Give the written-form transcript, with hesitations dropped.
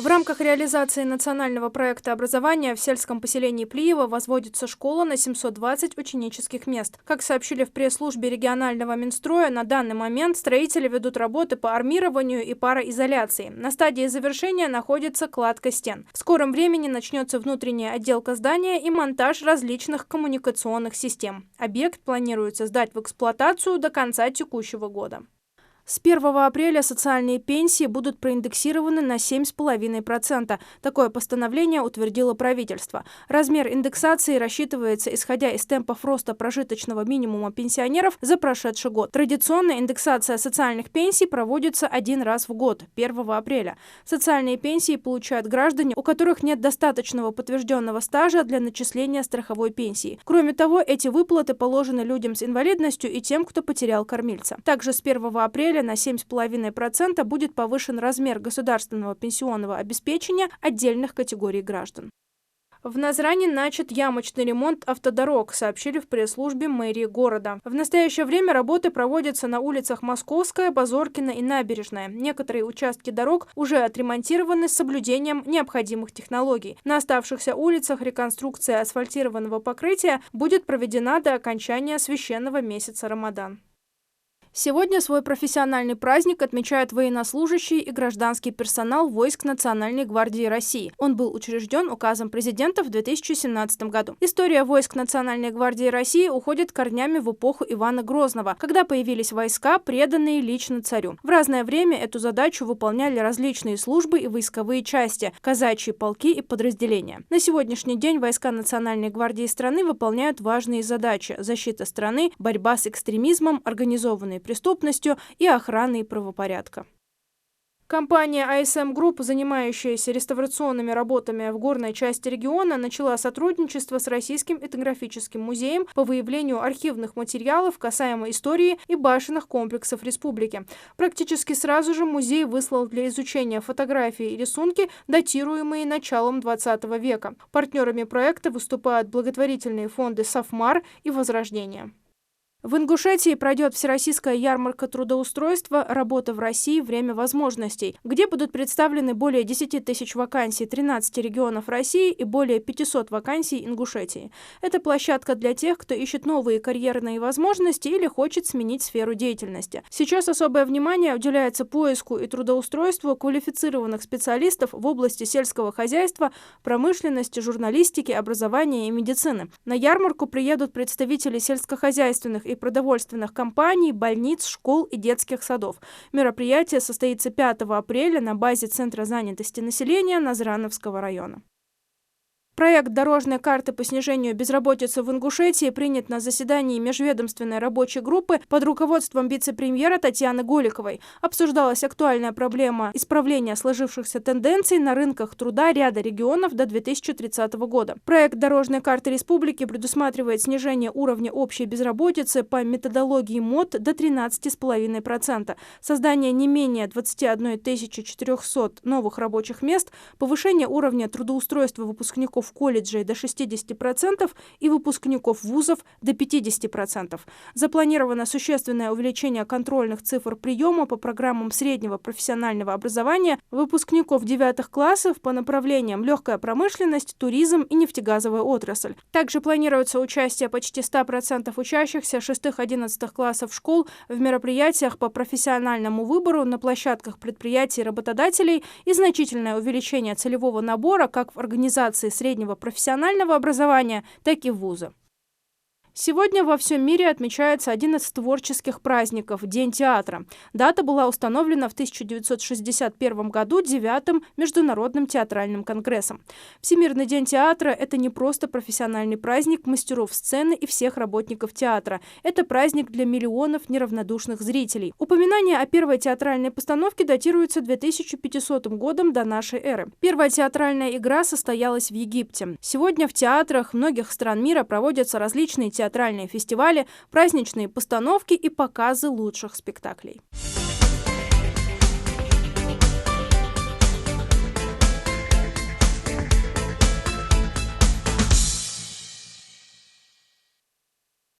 В рамках реализации национального проекта образования в сельском поселении Плиево возводится школа на 720 ученических мест. Как сообщили в пресс-службе регионального Минстроя, на данный момент строители ведут работы по армированию и пароизоляции. На стадии завершения находится кладка стен. В скором времени начнется внутренняя отделка здания и монтаж различных коммуникационных систем. Объект планируется сдать в эксплуатацию до конца текущего года. С 1 апреля социальные пенсии будут проиндексированы на 7,5%. Такое постановление утвердило правительство. Размер индексации рассчитывается, исходя из темпов роста прожиточного минимума пенсионеров за прошедший год. Традиционно индексация социальных пенсий проводится один раз в год, 1 апреля. Социальные пенсии получают граждане, у которых нет достаточного подтвержденного стажа для начисления страховой пенсии. Кроме того, эти выплаты положены людям с инвалидностью и тем, кто потерял кормильца. Также с 1 апреля на 7,5% будет повышен размер государственного пенсионного обеспечения отдельных категорий граждан. В Назране начат ямочный ремонт автодорог, сообщили в пресс-службе мэрии города. В настоящее время работы проводятся на улицах Московская, Базоркина и Набережная. Некоторые участки дорог уже отремонтированы с соблюдением необходимых технологий. На оставшихся улицах реконструкция асфальтированного покрытия будет проведена до окончания священного месяца Рамадан. Сегодня свой профессиональный праздник отмечают военнослужащие и гражданский персонал войск Национальной гвардии России. Он был учрежден указом президента в 2017 году. История войск Национальной гвардии России уходит корнями в эпоху Ивана Грозного, когда появились войска, преданные лично царю. В разное время эту задачу выполняли различные службы и войсковые части, казачьи полки и подразделения. На сегодняшний день войска Национальной гвардии страны выполняют важные задачи: защита страны, борьба с экстремизмом, организованной преступностью и охраной правопорядка. Компания АСМ Групп, занимающаяся реставрационными работами в горной части региона, начала сотрудничество с Российским этнографическим музеем по выявлению архивных материалов касаемо истории и башенных комплексов республики. Практически сразу же музей выслал для изучения фотографии и рисунки, датируемые началом XX века. Партнерами проекта выступают благотворительные фонды «Сафмар» и «Возрождение». В Ингушетии пройдет всероссийская ярмарка трудоустройства «Работа в России. Время возможностей», где будут представлены более 10 тысяч вакансий 13 регионов России и более 500 вакансий Ингушетии. Это площадка для тех, кто ищет новые карьерные возможности или хочет сменить сферу деятельности. Сейчас особое внимание уделяется поиску и трудоустройству квалифицированных специалистов в области сельского хозяйства, промышленности, журналистики, образования и медицины. На ярмарку приедут представители сельскохозяйственных и продовольственных компаний, больниц, школ и детских садов. Мероприятие состоится 5 апреля на базе Центра занятости населения Назрановского района. Проект дорожной карты по снижению безработицы в Ингушетии принят на заседании межведомственной рабочей группы под руководством вице-премьера Татьяны Голиковой. Обсуждалась актуальная проблема исправления сложившихся тенденций на рынках труда ряда регионов до 2030 года. Проект дорожной карты республики предусматривает снижение уровня общей безработицы по методологии МОД до 13,5%, создание не менее 21 400 новых рабочих мест, повышение уровня трудоустройства выпускников колледжей до 60% и выпускников вузов до 50%. Запланировано существенное увеличение контрольных цифр приема по программам среднего профессионального образования выпускников 9 классов по направлениям легкая промышленность, туризм и нефтегазовая отрасль. Также планируется участие почти 100% учащихся 6-11 классов школ в мероприятиях по профессиональному выбору на площадках предприятий и работодателей и значительное увеличение целевого набора как в организации среднего профессионального образования, так и в вузы. Сегодня во всем мире отмечается один из творческих праздников – День театра. Дата была установлена в 1961 году 9-м Международным театральным конгрессом. Всемирный день театра – это не просто профессиональный праздник мастеров сцены и всех работников театра. Это праздник для миллионов неравнодушных зрителей. Упоминание о первой театральной постановке датируется 2500 годом до нашей эры. Первая театральная игра состоялась в Египте. Сегодня в театрах многих стран мира проводятся различные театральные фестивали, праздничные постановки и показы лучших спектаклей.